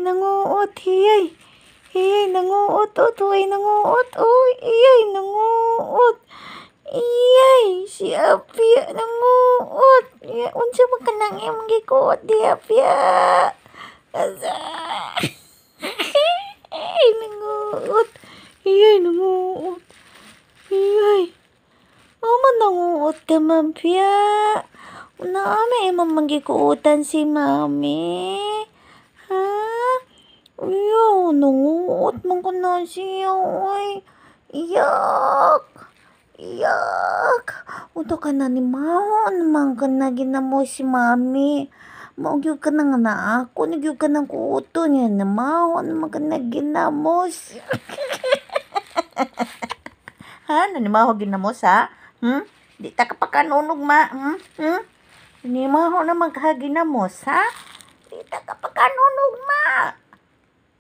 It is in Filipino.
nanguot, hiyay. Hiyay, nanguot, uy, nanguot, uy, iyay, nanguot. Iyay, si Apia, nanguot. Unsa man ka nang imong gikuot, di Apia. Asa. Ay, nanguot. Iyay, nanguot. Iyay. Man nanguot ka, Mapia. Naami imong manggikuutan si Mami. Ha? Iyo, nanguot man ko na siya, uy. Iyak. Iyak. Unto ka na ni Mahon, man ka na ginamo si Mami. Maugyog ka na nga na ako, nagyog ka ng kuto niya na Mahon, man ka na ginamos. Ha? Nanimaho ginamos, ha? Di ta kapakanunog, ma? Nanimaho na magkaginamos, ha? Di ta kapakanunog, ma?